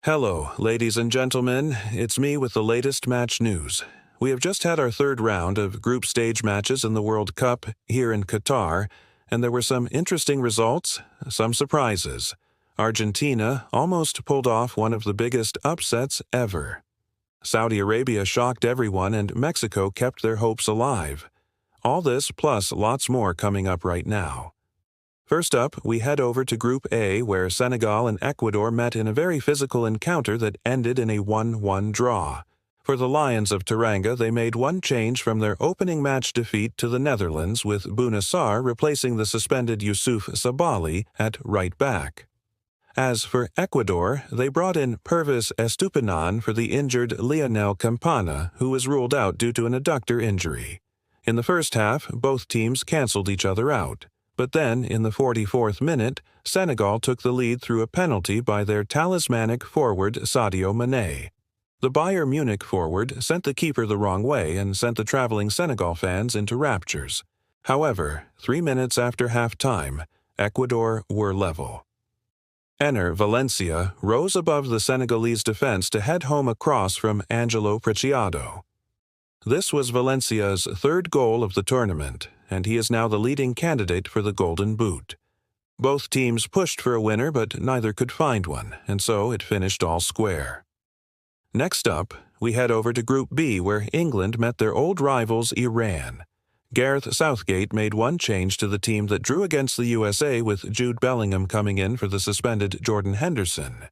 Hello, ladies and gentlemen. It's me with the latest match news. We have just had our third round of group stage matches in the World Cup here in Qatar, and there were some interesting results, some surprises. Argentina almost pulled off one of the biggest upsets ever. Saudi Arabia shocked everyone, and Mexico kept their hopes alive. All this plus lots more coming up right now. First up, we head over to Group A, where Senegal and Ecuador met in a very physical encounter that ended in a 1-1 draw. For the Lions of Teranga, they made one change from their opening match defeat to the Netherlands, with Bouna Sarr replacing the suspended Youssouf Sabaly at right back. As for Ecuador, they brought in Pervis Estupinan for the injured Lionel Campana, who was ruled out due to an adductor injury. In the first half, both teams cancelled each other out. But then, in the 44th minute, Senegal took the lead through a penalty by their talismanic forward Sadio Mané. The Bayern Munich forward sent the keeper the wrong way and sent the traveling Senegal fans into raptures. However, 3 minutes after half-time, Ecuador were level. Enner Valencia rose above the Senegalese defense to head home a cross from Angelo Preciado. This was Valencia's third goal of the tournament, and he is now the leading candidate for the Golden Boot. Both teams pushed for a winner, but neither could find one, and so it finished all square. Next up, we head over to Group B, where England met their old rivals Iran. Gareth Southgate made one change to the team that drew against the USA, with Jude Bellingham coming in for the suspended Jordan Henderson.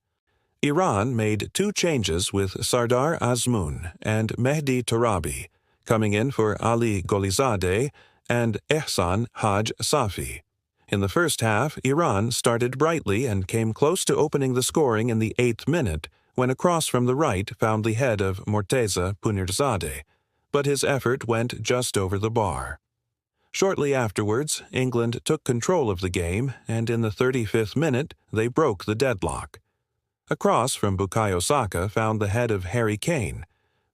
Iran made two changes, with Sardar Azmoun and Mehdi Torabi coming in for Ali Golizadeh and Ehsan Haj Safi. In the first half, Iran started brightly and came close to opening the scoring in the 8th minute when a cross from the right found the head of Morteza Punirzadeh, but his effort went just over the bar. Shortly afterwards, England took control of the game, and in the 35th minute, they broke the deadlock. A cross from Bukayo Saka found the head of Harry Kane,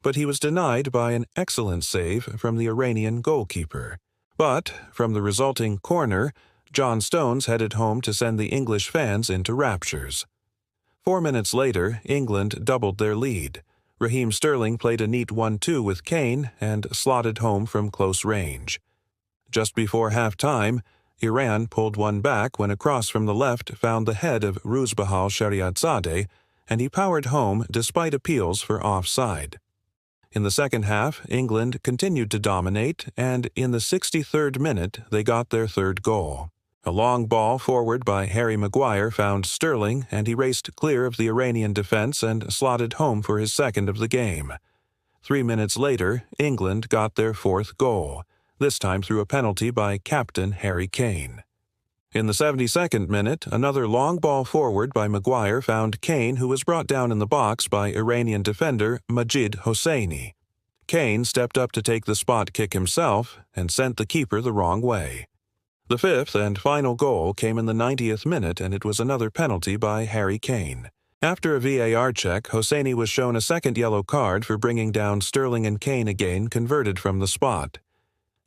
but he was denied by an excellent save from the Iranian goalkeeper. But, from the resulting corner, John Stones headed home to send the English fans into raptures. 4 minutes later, England doubled their lead. Raheem Sterling played a neat 1-2 with Kane and slotted home from close range. Just before half-time, Iran pulled one back when a cross from the left found the head of Ruzbahal Shariatzadeh, and he powered home despite appeals for offside. In the second half, England continued to dominate, and in the 63rd minute, they got their third goal. A long ball forward by Harry Maguire found Sterling, and he raced clear of the Iranian defense and slotted home for his second of the game. 3 minutes later, England got their fourth goal, this time through a penalty by captain Harry Kane. In the 72nd minute, another long ball forward by Maguire found Kane, who was brought down in the box by Iranian defender Majid Hosseini. Kane stepped up to take the spot kick himself and sent the keeper the wrong way. The fifth and final goal came in the 90th minute, and it was another penalty by Harry Kane. After a VAR check, Hosseini was shown a second yellow card for bringing down Sterling and Kane again, converted from the spot.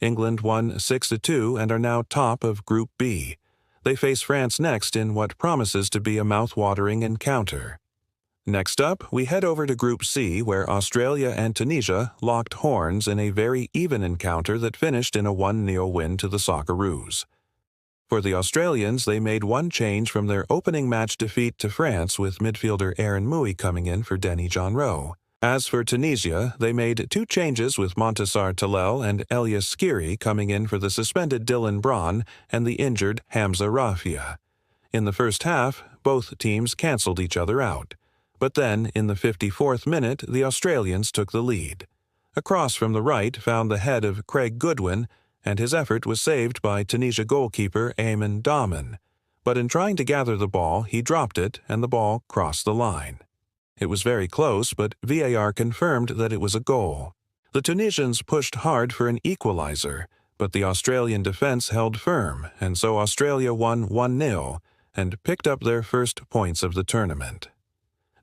England won 6-2 and are now top of Group B. They face France next in what promises to be a mouth-watering encounter. Next up, we head over to Group C, where Australia and Tunisia locked horns in a very even encounter that finished in a 1-0 win to the Socceroos. For the Australians, they made one change from their opening match defeat to France, with midfielder Aaron Mouy coming in for Denny Jonro. As for Tunisia, they made two changes, with Montassar Talel and Elias Skiri coming in for the suspended Dylan Braun and the injured Hamza Rafia. In the first half, both teams cancelled each other out. But then, in the 54th minute, the Australians took the lead. A cross from the right found the head of Craig Goodwin, and his effort was saved by Tunisia goalkeeper Eamon Daman. But in trying to gather the ball, he dropped it, and the ball crossed the line. It was very close, but VAR confirmed that it was a goal. The Tunisians pushed hard for an equalizer, but the Australian defense held firm, and so Australia won 1-0 and picked up their first points of the tournament.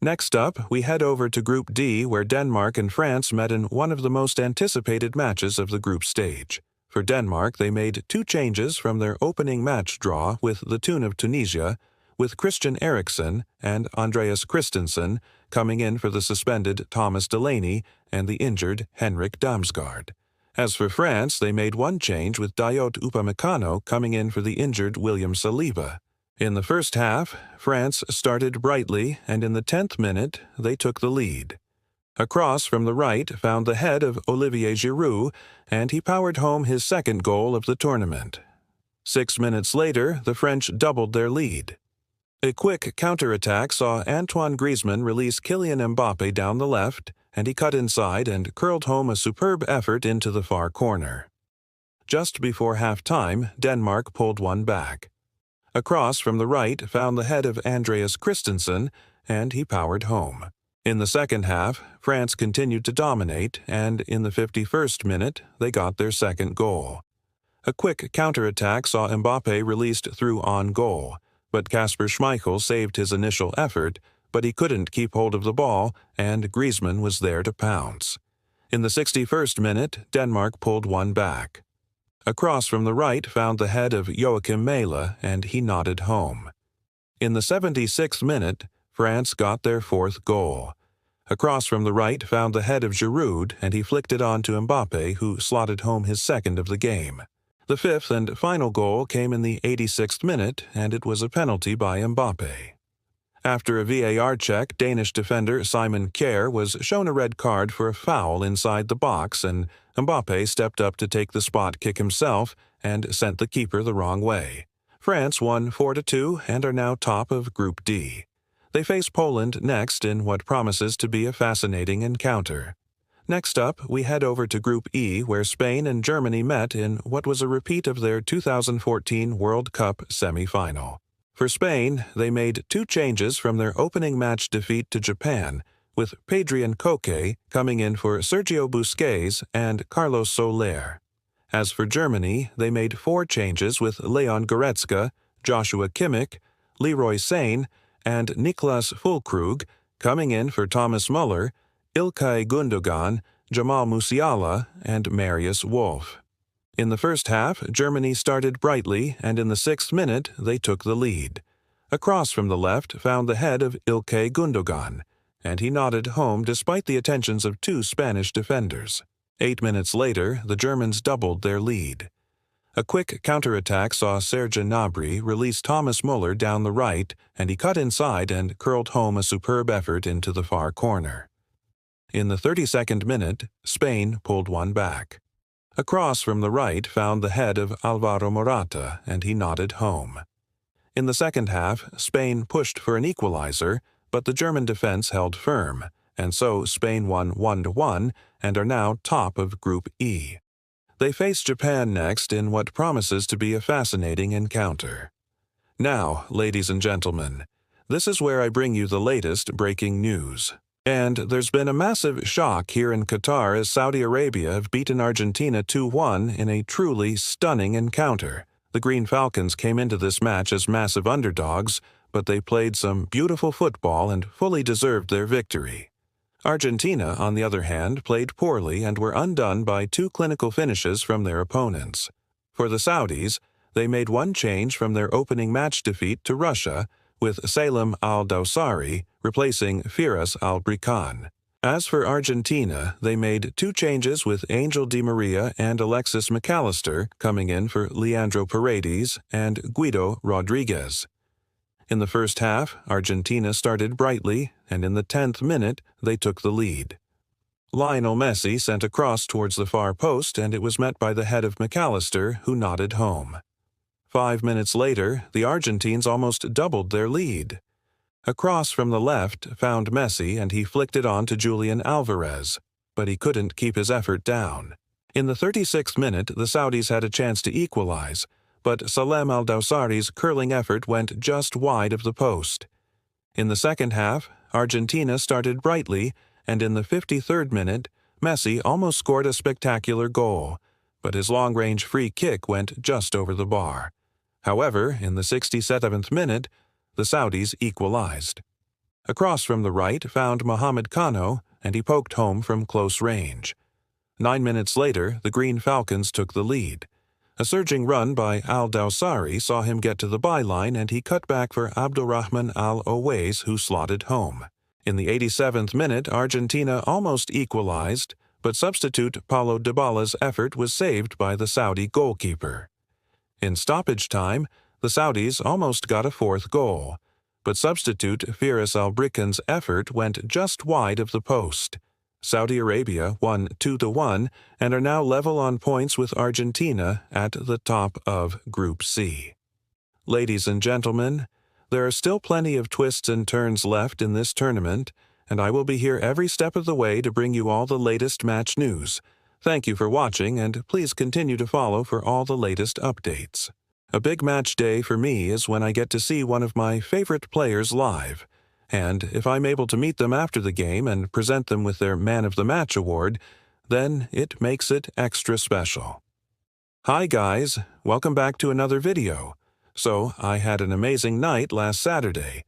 Next up, we head over to Group D, where Denmark and France met in one of the most anticipated matches of the group stage. For Denmark, they made two changes from their opening match draw with the tune of Tunisia, with Christian Eriksen and Andreas Christensen coming in for the suspended Thomas Delaney and the injured Henrik Damsgaard. As for France, they made one change with Dayot Upamecano coming in for the injured William Saliba. In the first half, France started brightly, and in the 10th minute, they took the lead. A cross from the right found the head of Olivier Giroud, and he powered home his second goal of the tournament. 6 minutes later, the French doubled their lead. A quick counterattack saw Antoine Griezmann release Kylian Mbappé down the left, and he cut inside and curled home a superb effort into the far corner. Just before half-time, Denmark pulled one back. A cross from the right found the head of Andreas Christensen, and he powered home. In the second half, France continued to dominate, and in the 51st minute, they got their second goal. A quick counterattack saw Mbappé released through on goal, but Kasper Schmeichel saved his initial effort, but he couldn't keep hold of the ball, and Griezmann was there to pounce. In the 61st minute, Denmark pulled one back. A cross from the right found the head of Joachim Mæhle, and he nodded home. In the 76th minute, France got their fourth goal. A cross from the right found the head of Giroud, and he flicked it on to Mbappé, who slotted home his second of the game. The fifth and final goal came in the 86th minute, and it was a penalty by Mbappé. After a VAR check, Danish defender Simon Kjær was shown a red card for a foul inside the box, and Mbappé stepped up to take the spot kick himself and sent the keeper the wrong way. France won 4-2 and are now top of Group D. They face Poland next in what promises to be a fascinating encounter. Next up, we head over to Group E, where Spain and Germany met in what was a repeat of their 2014 World Cup semi-final. For Spain, they made two changes from their opening match defeat to Japan, with Pedri Koke coming in for Sergio Busquets and Carlos Soler. As for Germany, they made four changes with Leon Goretzka, Joshua Kimmich, Leroy Sane, and Niklas Füllkrug coming in for Thomas Müller, Ilkay Gundogan, Jamal Musiala, and Marius Wolf. In the first half, Germany started brightly, and in the 6th minute, they took the lead. A cross from the left found the head of Ilkay Gundogan, and he nodded home despite the attentions of two Spanish defenders. 8 minutes later, the Germans doubled their lead. A quick counterattack saw Serge Gnabry release Thomas Müller down the right, and he cut inside and curled home a superb effort into the far corner. In the 32nd minute, Spain pulled one back. A cross from the right found the head of Alvaro Morata, and he nodded home. In the second half, Spain pushed for an equalizer, but the German defense held firm, and so Spain won 1-1 and are now top of Group E. They face Japan next in what promises to be a fascinating encounter. Now, ladies and gentlemen, this is where I bring you the latest breaking news. And there's been a massive shock here in Qatar as Saudi Arabia have beaten Argentina 2-1 in a truly stunning encounter. The Green Falcons came into this match as massive underdogs, but they played some beautiful football and fully deserved their victory. Argentina, on the other hand, played poorly and were undone by two clinical finishes from their opponents. For the Saudis, they made one change from their opening match defeat to Russia, with Salem Al-Dawsari replacing Firas Al-Brikan. As for Argentina, they made two changes with Angel Di Maria and Alexis McAllister coming in for Leandro Paredes and Guido Rodriguez. In the first half, Argentina started brightly, and in the 10th minute, they took the lead. Lionel Messi sent a cross towards the far post, and it was met by the head of McAllister, who nodded home. 5 minutes later, the Argentines almost doubled their lead. A cross from the left found Messi, and he flicked it on to Julian Alvarez, but he couldn't keep his effort down. In the 36th minute, the Saudis had a chance to equalize, but Salem Al-Dawsari's curling effort went just wide of the post. In the second half, Argentina started brightly, and in the 53rd minute, Messi almost scored a spectacular goal, but his long-range free kick went just over the bar. However, in the 67th minute, the Saudis equalized. A cross from the right found Mohamed Kano, and he poked home from close range. 9 minutes later, the Green Falcons took the lead. A surging run by Al-Dawsari saw him get to the byline and he cut back for Abdulrahman Al-Owais, who slotted home. In the 87th minute, Argentina almost equalized, but substitute Paulo Dybala's effort was saved by the Saudi goalkeeper. In stoppage time, the Saudis almost got a fourth goal, but substitute Firas Albricken's effort went just wide of the post. Saudi Arabia won 2-1 and are now level on points with Argentina at the top of Group C. Ladies and gentlemen, there are still plenty of twists and turns left in this tournament, and I will be here every step of the way to bring you all the latest match news. Thank you for watching, and please continue to follow for all the latest updates. A big match day for me is when I get to see one of my favorite players live, and if I'm able to meet them after the game and present them with their Man of the Match award, then it makes it extra special. Hi guys, welcome back to another video. So, I had an amazing night last Saturday.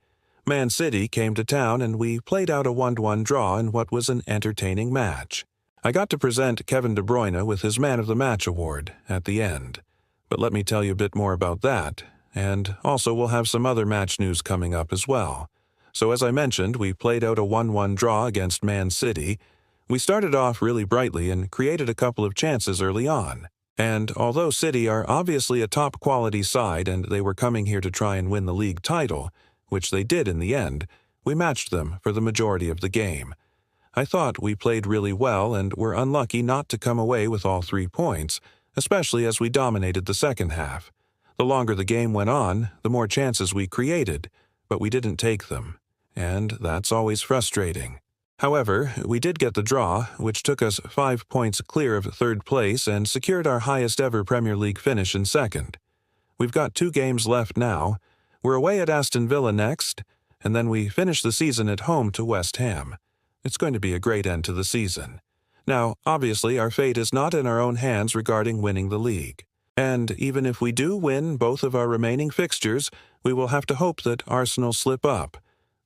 Man City came to town and we played out a 1-1 draw in what was an entertaining match. I got to present Kevin De Bruyne with his Man of the Match award at the end. But let me tell you a bit more about that, and also we'll have some other match news coming up as well. So as I mentioned, we played out a 1-1 draw against Man City. We started off really brightly and created a couple of chances early on. And although City are obviously a top-quality side and they were coming here to try and win the league title, which they did in the end, we matched them for the majority of the game. I thought we played really well and were unlucky not to come away with all 3 points, especially as we dominated the second half. The longer the game went on, the more chances we created, but we didn't take them. And that's always frustrating. However, we did get the draw, which took us 5 points clear of third place and secured our highest ever Premier League finish in second. We've got 2 games left now. We're away at Aston Villa next, and then we finish the season at home to West Ham. It's going to be a great end to the season. Now, obviously, our fate is not in our own hands regarding winning the league. And even if we do win both of our remaining fixtures, we will have to hope that Arsenal slip up.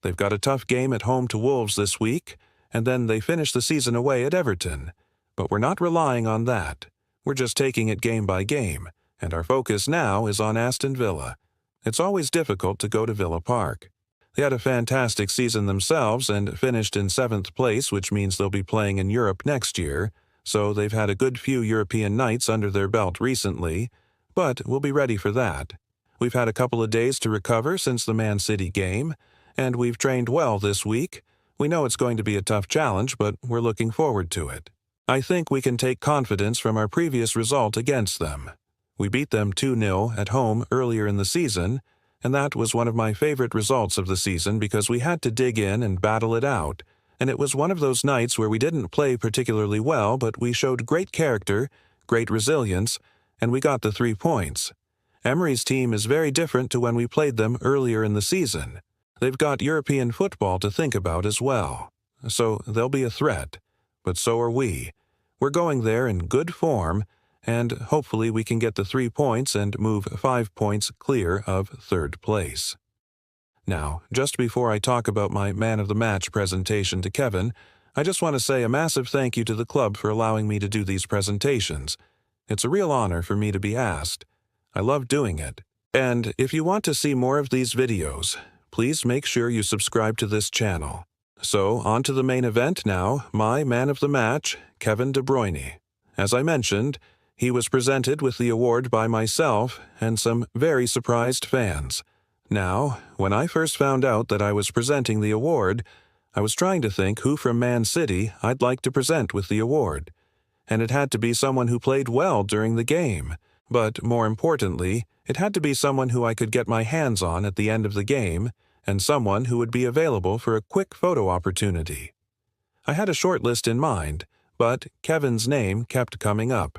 They've got a tough game at home to Wolves this week, and then they finish the season away at Everton. But we're not relying on that. We're just taking it game by game, and our focus now is on Aston Villa. It's always difficult to go to Villa Park. They had a fantastic season themselves and finished in 7th place, which means they'll be playing in Europe next year, so they've had a good few European nights under their belt recently, but we'll be ready for that. We've had a couple of days to recover since the Man City game, and we've trained well this week. We know it's going to be a tough challenge, but we're looking forward to it. I think we can take confidence from our previous result against them. We beat them 2-0 at home earlier in the season, and that was one of my favorite results of the season because we had to dig in and battle it out, and it was one of those nights where we didn't play particularly well, but we showed great character, great resilience, and we got the 3 points. Emery's team is very different to when we played them earlier in the season. They've got European football to think about as well, so they'll be a threat, but so are we. We're going there in good form, and hopefully we can get the 3 points and move 5 points clear of third place. Now, just before I talk about my Man of the Match presentation to Kevin, I just want to say a massive thank you to the club for allowing me to do these presentations. It's a real honor for me to be asked. I love doing it. And if you want to see more of these videos, please make sure you subscribe to this channel. So, on to the main event now, my Man of the Match, Kevin De Bruyne. As I mentioned, he was presented with the award by myself and some very surprised fans. Now, when I first found out that I was presenting the award, I was trying to think who from Man City I'd like to present with the award. And it had to be someone who played well during the game. But more importantly, it had to be someone who I could get my hands on at the end of the game, and someone who would be available for a quick photo opportunity. I had a short list in mind, but Kevin's name kept coming up.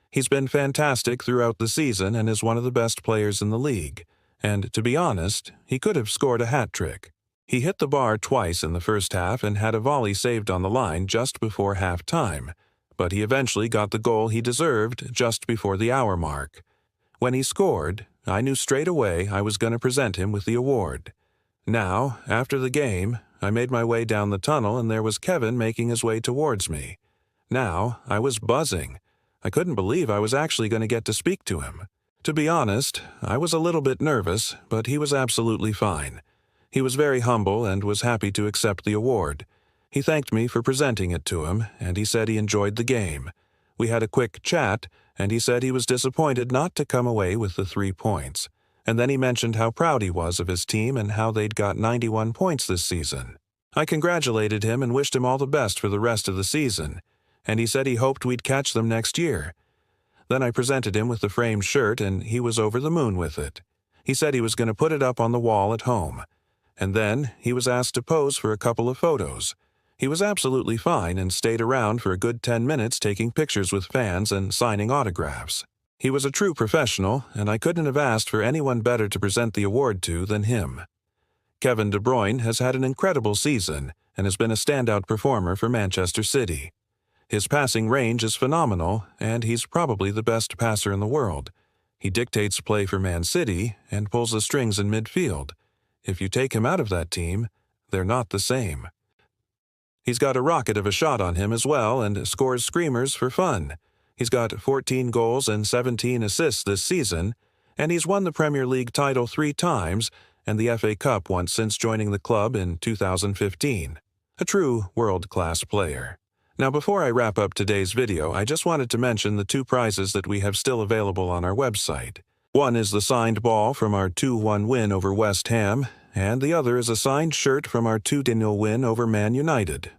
He's been fantastic throughout the season and is one of the best players in the league, and to be honest, he could have scored a hat-trick. He hit the bar twice in the first half and had a volley saved on the line just before half-time, but he eventually got the goal he deserved just before the hour mark. When he scored, I knew straight away I was going to present him with the award. Now, after the game, I made my way down the tunnel and there was Kevin making his way towards me. Now, I was buzzing. I couldn't believe I was actually going to get to speak to him. To be honest, I was a little bit nervous, but he was absolutely fine. He was very humble and was happy to accept the award. He thanked me for presenting it to him, and he said he enjoyed the game. We had a quick chat, and he said he was disappointed not to come away with the 3 points. And then he mentioned how proud he was of his team and how they'd got 91 points this season. I congratulated him and wished him all the best for the rest of the season, and he said he hoped we'd catch them next year. Then I presented him with the framed shirt, and he was over the moon with it. He said he was going to put it up on the wall at home. And then he was asked to pose for a couple of photos. He was absolutely fine and stayed around for a good 10 minutes taking pictures with fans and signing autographs. He was a true professional, and I couldn't have asked for anyone better to present the award to than him. Kevin De Bruyne has had an incredible season and has been a standout performer for Manchester City. His passing range is phenomenal, and he's probably the best passer in the world. He dictates play for Man City and pulls the strings in midfield. If you take him out of that team, they're not the same. He's got a rocket of a shot on him as well and scores screamers for fun. He's got 14 goals and 17 assists this season, and he's won the Premier League title 3 times and the FA Cup once since joining the club in 2015. A true world-class player. Now, before I wrap up today's video, I just wanted to mention the 2 prizes that we have still available on our website. One is the signed ball from our 2-1 win over West Ham, and the other is a signed shirt from our 2-0 win over Man United.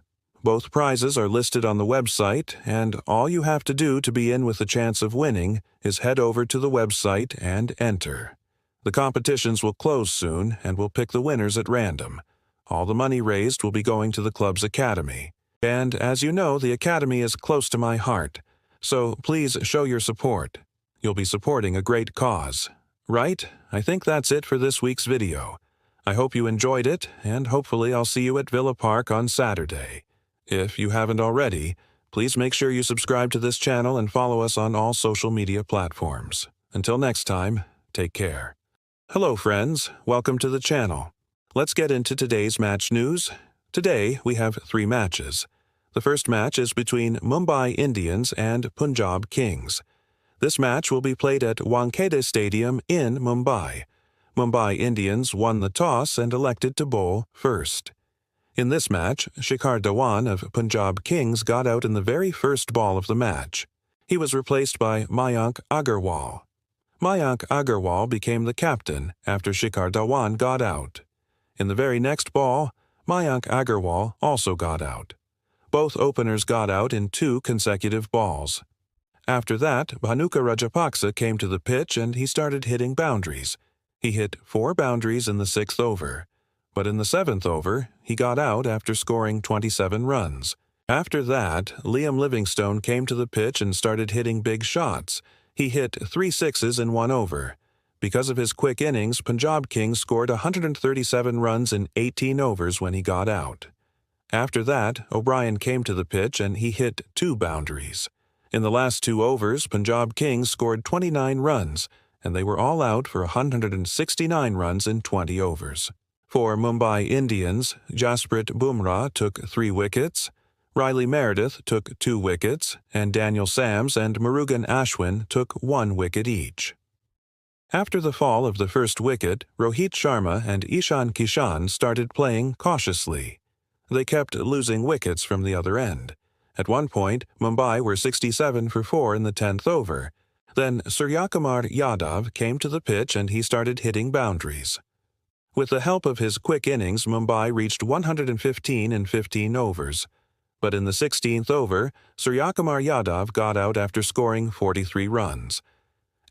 Both prizes are listed on the website, and all you have to do to be in with a chance of winning is head over to the website and enter. The competitions will close soon, and we'll pick the winners at random. All the money raised will be going to the club's academy. And as you know, the academy is close to my heart, so please show your support. You'll be supporting a great cause. Right? I think that's it for this week's video. I hope you enjoyed it, and hopefully I'll see you at Villa Park on Saturday. If you haven't already, please make sure you subscribe to this channel and follow us on all social media platforms. Until next time, take care. Hello friends, welcome to the channel. Let's get into today's match news. Today we have 3 matches. The first match is between Mumbai Indians and Punjab Kings. This match will be played at Etihad Stadium in Mumbai. Mumbai Indians won the toss and elected to bowl first. In this match, Shikhar Dhawan of Punjab Kings got out in the very first ball of the match. He was replaced by Mayank Agarwal. Mayank Agarwal became the captain after Shikhar Dhawan got out. In the very next ball, Mayank Agarwal also got out. Both openers got out in 2 consecutive balls. After that, Bhanuka Rajapaksa came to the pitch and he started hitting boundaries. He hit 4 boundaries in the 6th over. But in the 7th over, he got out after scoring 27 runs. After that, Liam Livingstone came to the pitch and started hitting big shots. He hit 3 sixes in 1 over. Because of his quick innings, Punjab Kings scored 137 runs in 18 overs when he got out. After that, O'Brien came to the pitch and he hit 2 boundaries. In the last 2 overs, Punjab Kings scored 29 runs, and they were all out for 169 runs in 20 overs. For Mumbai Indians, Jasprit Bumrah took 3 wickets, Riley Meredith took 2 wickets, and Daniel Sams and Murugan Ashwin took 1 wicket each. After the fall of the first wicket, Rohit Sharma and Ishan Kishan started playing cautiously. They kept losing wickets from the other end. At one point, Mumbai were 67 for 4 in the 10th over. Then Suryakumar Yadav came to the pitch and he started hitting boundaries. With the help of his quick innings, Mumbai reached 115 in 15 overs. But in the 16th over, Suryakumar Yadav got out after scoring 43 runs.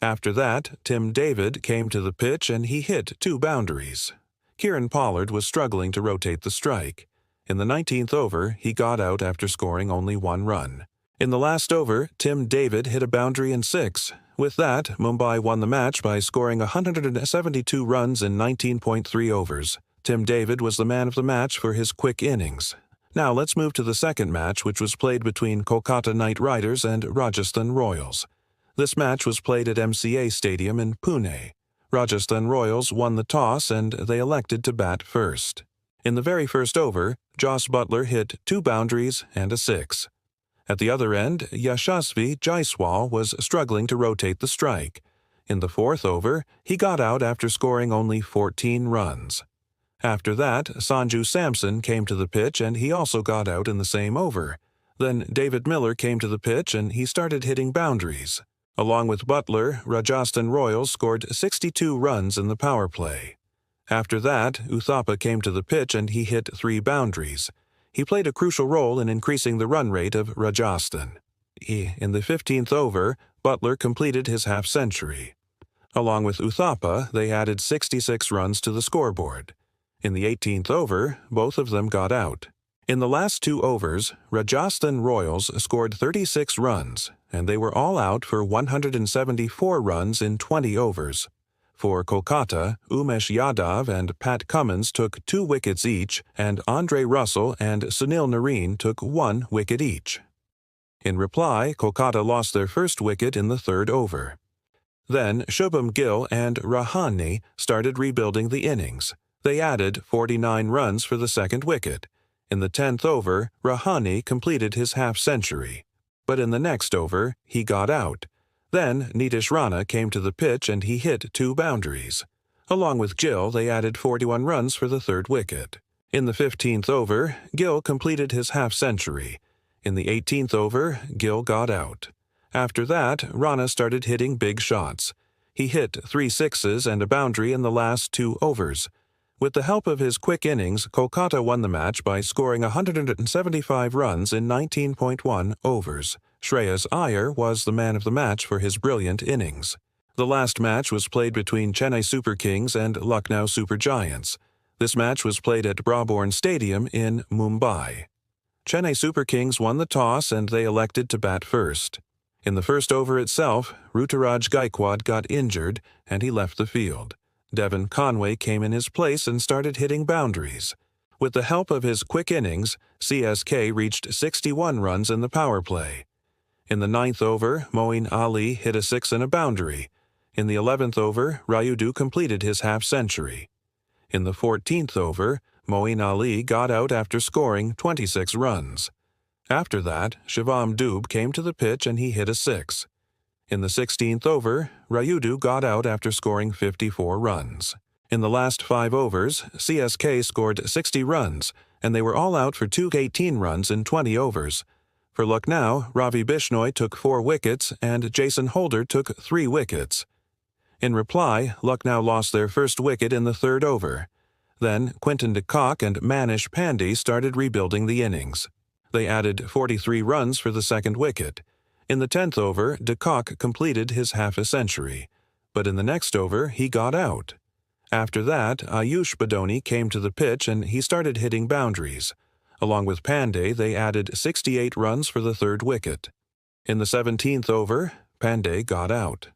After that, Tim David came to the pitch and he hit 2 boundaries. Kieran Pollard was struggling to rotate the strike. In the 19th over, he got out after scoring only 1 run. In the last over, Tim David hit a boundary in 6. With that, Mumbai won the match by scoring 172 runs in 19.3 overs. Tim David was the man of the match for his quick innings. Now let's move to the second match, which was played between Kolkata Knight Riders and Rajasthan Royals. This match was played at MCA Stadium in Pune. Rajasthan Royals won the toss and they elected to bat first. In the very first over, Jos Buttler hit 2 boundaries and a 6. At the other end, Yashasvi Jaiswal was struggling to rotate the strike. In the fourth over, he got out after scoring only 14 runs. After that, Sanju Samson came to the pitch and he also got out in the same over. Then David Miller came to the pitch and he started hitting boundaries. Along with Butler, Rajasthan Royals scored 62 runs in the power play. After that, Uthappa came to the pitch and he hit 3 boundaries. He played a crucial role in increasing the run rate of Rajasthan. In the 15th over, Butler completed his half-century. Along with Uthappa, they added 66 runs to the scoreboard. In the 18th over, both of them got out. In the last 2 overs, Rajasthan Royals scored 36 runs, and they were all out for 174 runs in 20 overs. For Kolkata, Umesh Yadav and Pat Cummins took 2 wickets each, and Andre Russell and Sunil Narine took 1 wicket each. In reply, Kolkata lost their first wicket in the 3rd over. Then Shubham Gill and Rahane started rebuilding the innings. They added 49 runs for the 2nd wicket. In the 10th over, Rahane completed his half-century. But in the next over, he got out. Then Nitish Rana came to the pitch and he hit 2 boundaries. Along with Gill, they added 41 runs for the 3rd wicket. In the 15th over, Gill completed his half-century. In the 18th over, Gill got out. After that, Rana started hitting big shots. He hit 3 sixes and a boundary in the last 2 overs. With the help of his quick innings, Kolkata won the match by scoring 175 runs in 19.1 overs. Shreyas Iyer was the man of the match for his brilliant innings. The last match was played between Chennai Super Kings and Lucknow Super Giants. This match was played at Brabourne Stadium in Mumbai. Chennai Super Kings won the toss and they elected to bat first. In the first over itself, Ruturaj Gaikwad got injured and he left the field. Devon Conway came in his place and started hitting boundaries. With the help of his quick innings, CSK reached 61 runs in the power play. In the 9th over, Moeen Ali hit a 6 and a boundary. In the 11th over, Rayudu completed his half-century. In the 14th over, Moeen Ali got out after scoring 26 runs. After that, Shivam Dube came to the pitch and he hit a 6. In the 16th over, Rayudu got out after scoring 54 runs. In the last 5 overs, CSK scored 60 runs, and they were all out for 218 runs in 20 overs. For Lucknow, Ravi Bishnoi took 4 wickets and Jason Holder took 3 wickets. In reply, Lucknow lost their first wicket in the 3rd over. Then Quinton de Kock and Manish Pandey started rebuilding the innings. They added 43 runs for the 2nd wicket. In the 10th over, de Kock completed his half-a-century, but in the next over he got out. After that, Ayush Badoni came to the pitch and he started hitting boundaries. Along with Pandey, they added 68 runs for the 3rd wicket. In the 17th over, Pandey got out.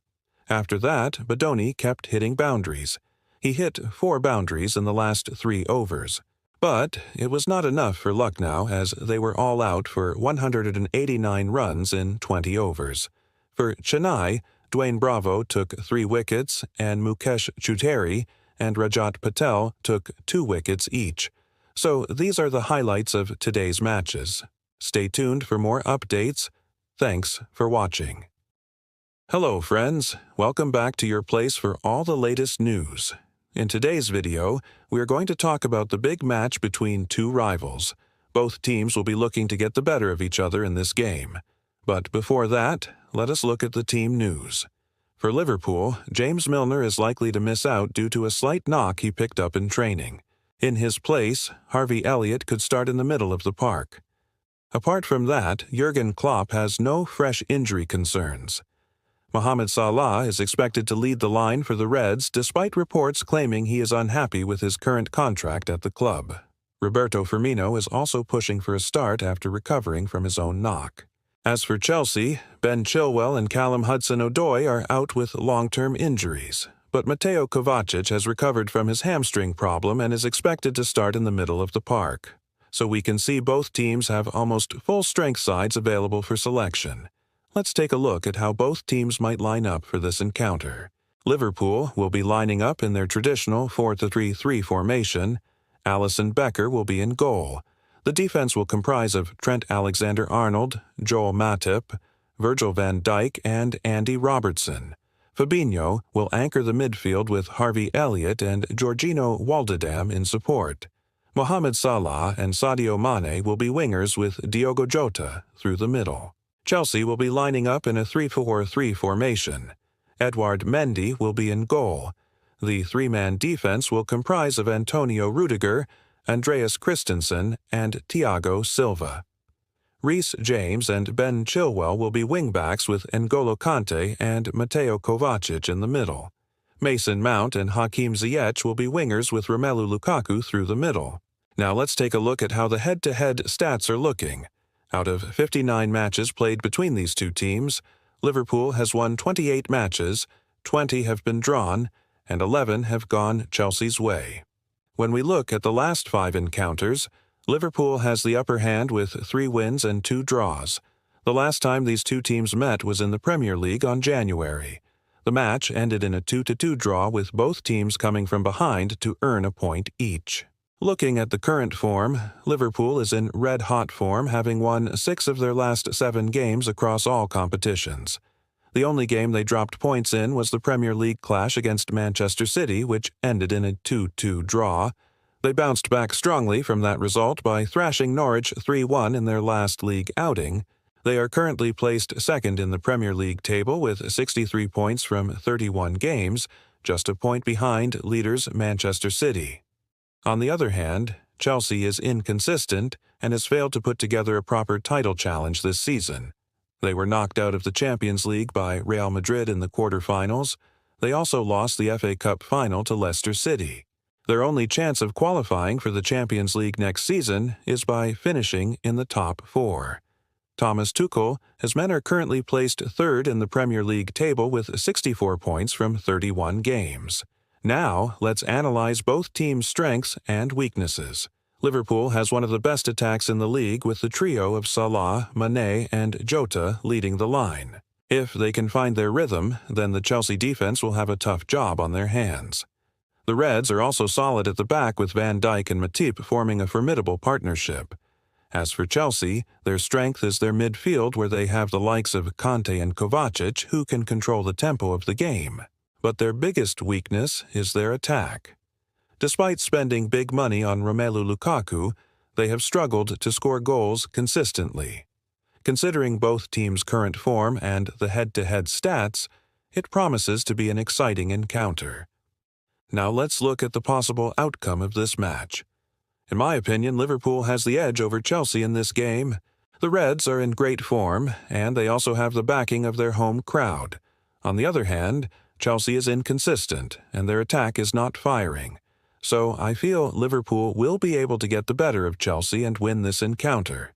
After that, Badoni kept hitting boundaries. He hit 4 boundaries in the last 3 overs. But it was not enough for Lucknow as they were all out for 189 runs in 20 overs. For Chennai, Dwayne Bravo took 3 wickets and Mukesh Chuteri and Rajat Patel took 2 wickets each. So these are the highlights of today's matches. Stay tuned for more updates. Thanks for watching. Hello friends, welcome back to your place for all the latest news. In today's video, we are going to talk about the big match between 2 rivals. Both teams will be looking to get the better of each other in this game. But before that, let us look at the team news. For Liverpool, James Milner is likely to miss out due to a slight knock he picked up in training. In his place, Harvey Elliott could start in the middle of the park. Apart from that, Jurgen Klopp has no fresh injury concerns. Mohamed Salah is expected to lead the line for the Reds despite reports claiming he is unhappy with his current contract at the club. Roberto Firmino is also pushing for a start after recovering from his own knock. As for Chelsea, Ben Chilwell and Callum Hudson-Odoi are out with long-term injuries, but Mateo Kovacic has recovered from his hamstring problem and is expected to start in the middle of the park. So we can see both teams have almost full-strength sides available for selection. Let's take a look at how both teams might line up for this encounter. Liverpool will be lining up in their traditional 4-3-3 formation. Alisson Becker will be in goal. The defense will comprise of Trent Alexander-Arnold, Joel Matip, Virgil van Dijk, and Andy Robertson. Fabinho will anchor the midfield with Harvey Elliott and Georginio Wijnaldum in support. Mohamed Salah and Sadio Mane will be wingers with Diogo Jota through the middle. Chelsea will be lining up in a 3-4-3 formation. Edouard Mendy will be in goal. The three-man defense will comprise of Antonio Rudiger, Andreas Christensen, and Thiago Silva. Reece James and Ben Chilwell will be wingbacks with N'Golo Kante and Mateo Kovacic in the middle. Mason Mount and Hakim Ziyech will be wingers with Romelu Lukaku through the middle. Now let's take a look at how the head-to-head stats are looking. Out of 59 matches played between these two teams, Liverpool has won 28 matches, 20 have been drawn, and 11 have gone Chelsea's way. When we look at the last 5 encounters, Liverpool has the upper hand with 3 wins and 2 draws. The last time these two teams met was in the Premier League on January. The match ended in a 2-2 draw with both teams coming from behind to earn a point each. Looking at the current form, Liverpool is in red-hot form, having won 6 of their last 7 games across all competitions. The only game they dropped points in was the Premier League clash against Manchester City, which ended in a 2-2 draw. They bounced back strongly from that result by thrashing Norwich 3-1 in their last league outing. They are currently placed second in the Premier League table with 63 points from 31 games, just a point behind leaders Manchester City. On the other hand, Chelsea is inconsistent and has failed to put together a proper title challenge this season. They were knocked out of the Champions League by Real Madrid in the quarterfinals. They also lost the FA Cup final to Leicester City. Their only chance of qualifying for the Champions League next season is by finishing in the top 4. Thomas Tuchel has men are currently placed third in the Premier League table with 64 points from 31 games. Now, let's analyze both teams' strengths and weaknesses. Liverpool has one of the best attacks in the league with the trio of Salah, Mane, and Jota leading the line. If they can find their rhythm, then the Chelsea defense will have a tough job on their hands. The Reds are also solid at the back with Van Dijk and Matip forming a formidable partnership. As for Chelsea, their strength is their midfield where they have the likes of Kante and Kovacic who can control the tempo of the game. But their biggest weakness is their attack. Despite spending big money on Romelu Lukaku, they have struggled to score goals consistently. Considering both teams' current form and the head-to-head stats, it promises to be an exciting encounter. Now let's look at the possible outcome of this match. In my opinion, Liverpool has the edge over Chelsea in this game. The Reds are in great form, and they also have the backing of their home crowd. On the other hand, Chelsea is inconsistent, and their attack is not firing. So I feel Liverpool will be able to get the better of Chelsea and win this encounter.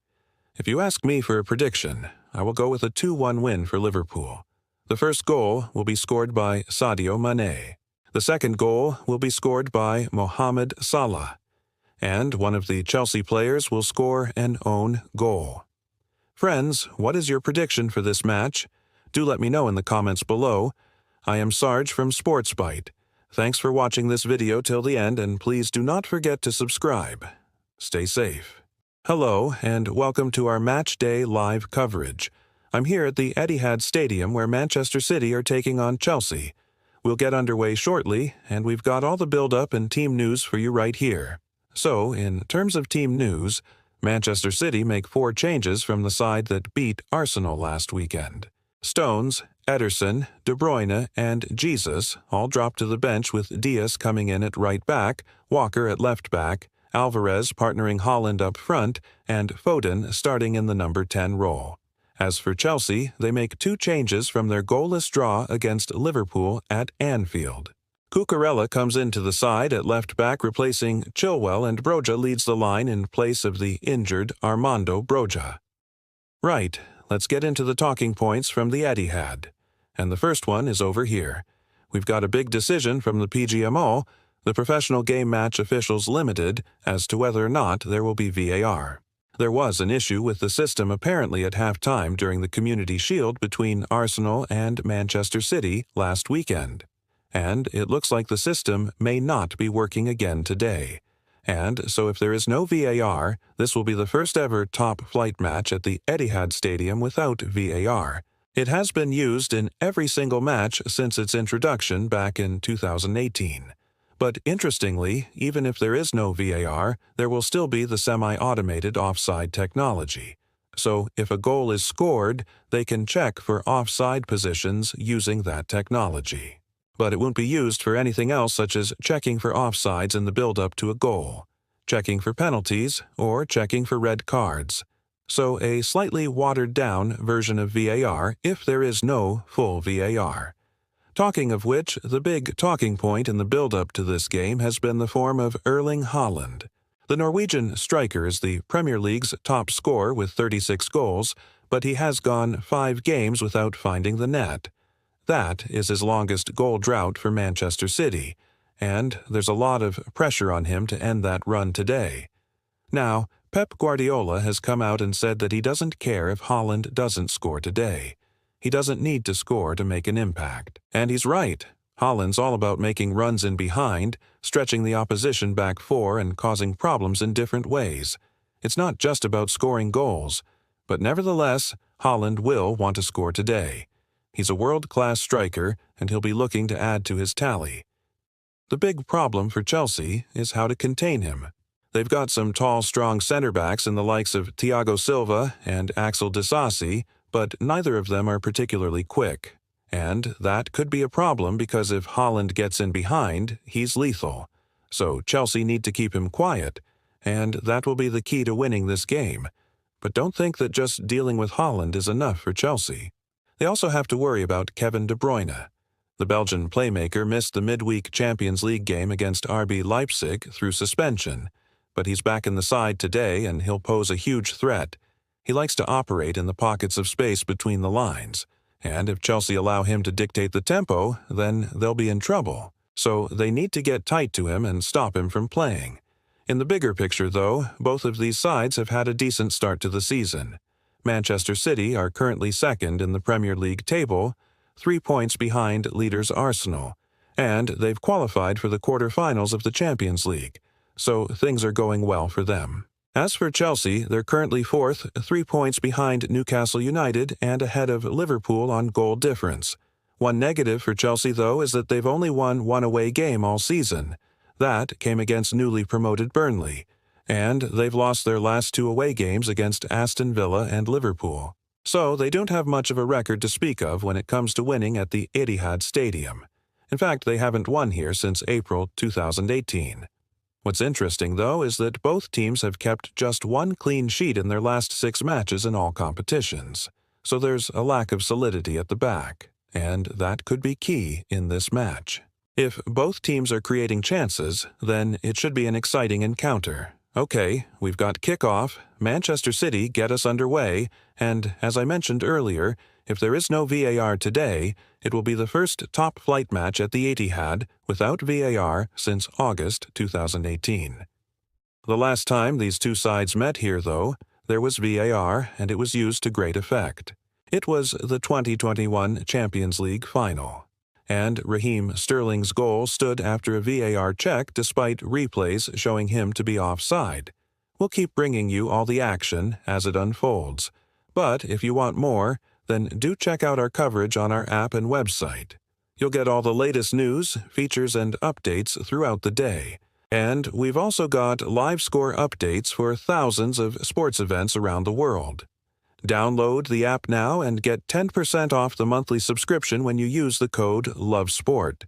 If you ask me for a prediction, I will go with a 2-1 win for Liverpool. The first goal will be scored by Sadio Mane. The second goal will be scored by Mohamed Salah, and one of the Chelsea players will score an own goal. Friends, what is your prediction for this match? Do let me know in the comments below. I am Sarge from SportsBite. Thanks for watching this video till the end, and please do not forget to subscribe. Stay safe. Hello, and welcome to our Match Day live coverage. I'm here at the Etihad Stadium where Manchester City are taking on Chelsea. We'll get underway shortly, and we've got all the build-up and team news for you right here. So, in terms of team news, Manchester City make 4 changes from the side that beat Arsenal last weekend. Stones, Ederson, De Bruyne, and Jesus all dropped to the bench with Diaz coming in at right back, Walker at left back, Alvarez partnering Haaland up front, and Foden starting in the number 10 role. As for Chelsea, they make 2 changes from their goalless draw against Liverpool at Anfield. Cucurella comes into the side at left back replacing Chilwell, and Broja leads the line in place of the injured Armando Broja. Right, let's get into the talking points from the Etihad. And the first one is over here. We've got a big decision from the PGMO, the Professional Game Match Officials Limited, as to whether or not there will be VAR. There was an issue with the system apparently at halftime during the Community Shield between Arsenal and Manchester City last weekend. And it looks like the system may not be working again today. And so if there is no VAR, this will be the first ever top-flight match at the Etihad Stadium without VAR. It has been used in every single match since its introduction back in 2018. But interestingly, even if there is no VAR, there will still be the semi-automated offside technology. So if a goal is scored, they can check for offside positions using that technology. But it won't be used for anything else such as checking for offsides in the build-up to a goal, checking for penalties, or checking for red cards. So a slightly watered-down version of VAR if there is no full VAR. Talking of which, the big talking point in the build-up to this game has been the form of Erling Haaland. The Norwegian striker is the Premier League's top scorer with 36 goals, but he has gone 5 games without finding the net. That is his longest goal drought for Manchester City, and there's a lot of pressure on him to end that run today. Now, Pep Guardiola has come out and said that he doesn't care if Haaland doesn't score today. He doesn't need to score to make an impact. And he's right. Haaland's all about making runs in behind, stretching the opposition back 4 and causing problems in different ways. It's not just about scoring goals. But nevertheless, Haaland will want to score today. He's a world-class striker, and he'll be looking to add to his tally. The big problem for Chelsea is how to contain him. They've got some tall, strong center-backs in the likes of Thiago Silva and Axel Disasi, but neither of them are particularly quick. And that could be a problem because if Haaland gets in behind, he's lethal. So Chelsea need to keep him quiet, and that will be the key to winning this game. But don't think that just dealing with Haaland is enough for Chelsea. They also have to worry about Kevin De Bruyne. The Belgian playmaker missed the midweek Champions League game against RB Leipzig through suspension, but he's back in the side today and he'll pose a huge threat. He likes to operate in the pockets of space between the lines, and if Chelsea allow him to dictate the tempo, then they'll be in trouble. So they need to get tight to him and stop him from playing. In the bigger picture, though, both of these sides have had a decent start to the season. Manchester City are currently second in the Premier League table, 3 points behind leaders Arsenal, and they've qualified for the quarter-finals of the Champions League, so things are going well for them. As for Chelsea, they're currently 4th, 3 points behind Newcastle United and ahead of Liverpool on goal difference. One negative for Chelsea, though, is that they've only won 1 away game all season. That came against newly promoted Burnley, and they've lost their last 2 away games against Aston Villa and Liverpool. So they don't have much of a record to speak of when it comes to winning at the Etihad Stadium. In fact, they haven't won here since April 2018. What's interesting, though, is that both teams have kept just 1 clean sheet in their last 6 matches in all competitions. So there's a lack of solidity at the back, and that could be key in this match. If both teams are creating chances, then it should be an exciting encounter. Okay, we've got kickoff, Manchester City get us underway, and as I mentioned earlier, if there is no VAR today, it will be the first top-flight match at the Etihad without VAR since August 2018. The last time these two sides met here, though, there was VAR, and it was used to great effect. It was the 2021 Champions League final. And Raheem Sterling's goal stood after a VAR check despite replays showing him to be offside. We'll keep bringing you all the action as it unfolds. But if you want more, then do check out our coverage on our app and website. You'll get all the latest news, features, and updates throughout the day. And we've also got live score updates for thousands of sports events around the world. Download the app now and get 10% off the monthly subscription when you use the code LOVESPORT.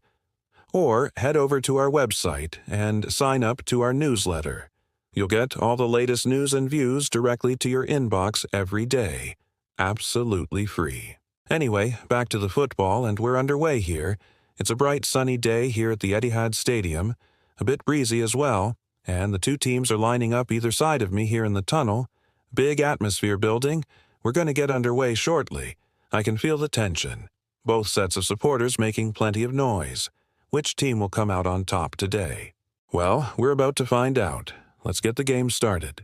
Or head over to our website and sign up to our newsletter. You'll get all the latest news and views directly to your inbox every day. Absolutely free. Anyway, back to the football, and we're underway here. It's a bright sunny day here at the Etihad Stadium, a bit breezy as well, and the two teams are lining up either side of me here in the tunnel. Big atmosphere building. We're going to get underway shortly. I can feel the tension. Both sets of supporters making plenty of noise. Which team will come out on top today? Well, we're about to find out. Let's get the game started.